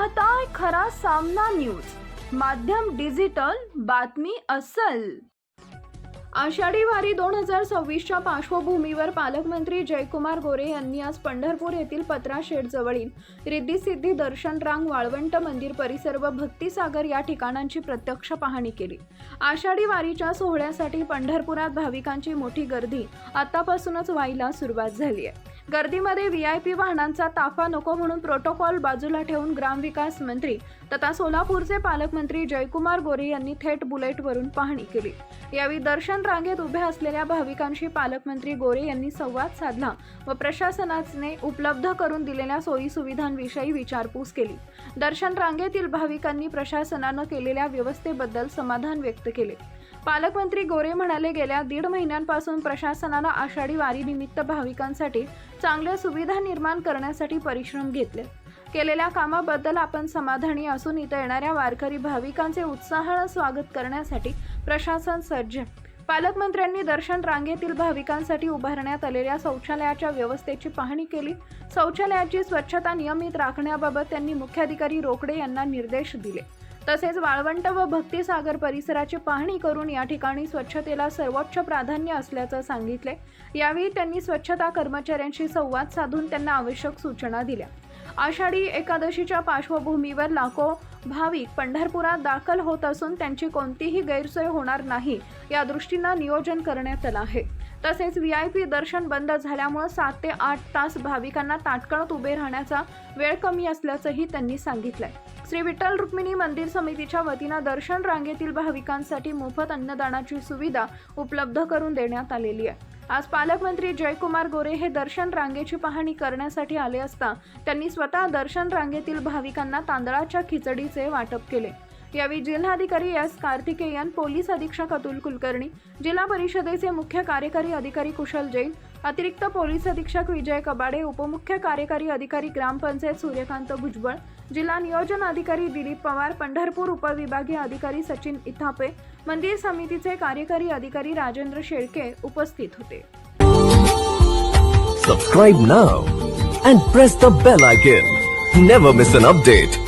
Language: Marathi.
पाहताय खरा सामना न्यूज, माध्यम डिजिटल, बातमी अस्सल। आषाढी वारी 2026च्या पार्श्वभूमीवर पालकमंत्री जयकुमार गोरे यांनी आज पंढरपूर येथील पत्रा शेड जवळील रिद्धी सिद्धी दर्शन रांग, वाळवंट मंदिर परिसर व भक्तिसागर या ठिकाणांची प्रत्यक्ष पाहणी केली। आषाढी वारीच्या सोहळ्यासाठी पंढरपुरात भाविकांची मोठी गर्दी आतापासूनच व्हायला सुरुवात झाली आहे। गर्दीमध्ये व्हीआयपी वाहनांचा ताफा नको म्हणून प्रोटोकॉल बाजूला ठेवून ग्रामविकास मंत्री तथा सोलापूरचे पालकमंत्री जयकुमार गोरे यांनी थेट बुलेटवरून पाहणी केली। यावेळी दर्शन रांगेत उभ्या असलेल्या भाविकांशी पालकमंत्री गोरे यांनी संवाद साधला व प्रशासनाने उपलब्ध करून दिलेल्या सोयी सुविधांविषयी विचारपूस केली। दर्शन रांगेतील भाविकांनी प्रशासनाने केलेल्या व्यवस्थेबद्दल समाधान व्यक्त केले। पालकमंत्री गोरे म्हणाले, गेल्या 1.5 महिन्यांपासून प्रशासनाने आषाढी वारीनिमित्त भाविकांसाठी चांगल्या सुविधा निर्माण करण्यासाठी परिश्रम घेतले। केलेल्या कामाबद्दल आपण समाधानी असून इथे येणाऱ्या वारकरी भाविकांचे उत्साहाने स्वागत करण्यासाठी प्रशासन सज्ज आहे। पालकमंत्र्यांनी दर्शन रांगेतील भाविकांसाठी उभारण्यात आलेल्या शौचालयाच्या व्यवस्थेची पाहणी केली। शौचालयाची स्वच्छता नियमित राखण्याबाबत त्यांनी मुख्याधिकारी रोकडे यांना निर्देश दिले। तसेच वाळवंट व भक्तिसागर परिसराची पाहणी करून या ठिकाणी स्वच्छतेला सर्वोच्च प्राधान्य असल्याचं सांगितले। यावेळी त्यांनी स्वच्छता कर्मचाऱ्यांशी संवाद साधून त्यांना आवश्यक सूचना दिल्या। आषाढी एकादशीच्या पार्श्वभूमीवर लाखो भाविक पंढरपुरात दाखल होत असून त्यांची कोणतीही गैरसोय होणार नाही या दृष्टीने नियोजन करण्यात आले आहे। तसेच व्हीआयपी दर्शन बंद झाल्यामुळे 7 ते 8 तास भाविकांना ताटकळत उभे राहण्याचा वेळ कमी असल्याचंही त्यांनी सांगितलंय। श्री विठ्ठल रुक्मिणी मंदिर समितीच्या वतीने दर्शन रांगेतील भाविकांसाठी मोफत अन्नदानाची सुविधा उपलब्ध करून देण्यात आलेली आहे। आज पालकमंत्री जयकुमार गोरे हे दर्शन रांगेची पाहणी करण्यासाठी आले असता त्यांनी स्वतः दर्शन रांगेतील भाविकांना तांदळाच्या खिचडीचे वाटप केले। यावेळी जिल्हाधिकारी एस कार्तिकेयन, पोलीस अधीक्षक अतुल कुलकर्णी, जिल्हा परिषदेचे मुख्य कार्यकारी अधिकारी कुशल जैन, अतिरिक्त पोलीस अधीक्षक विजय कबाडे, उपमुख्य कार्यकारी अधिकारी ग्रामपंचायत सूर्यकांत भुजबळ, जिल्हा नियोजन अधिकारी दिलीप पवार, पंढरपूर उपविभागीय अधिकारी सचिन इथापे, मंदिर समितीचे कार्यकारी अधिकारी राजेंद्र शेळके उपस्थित होते। Subscribe now and press the bell icon. Never miss an update.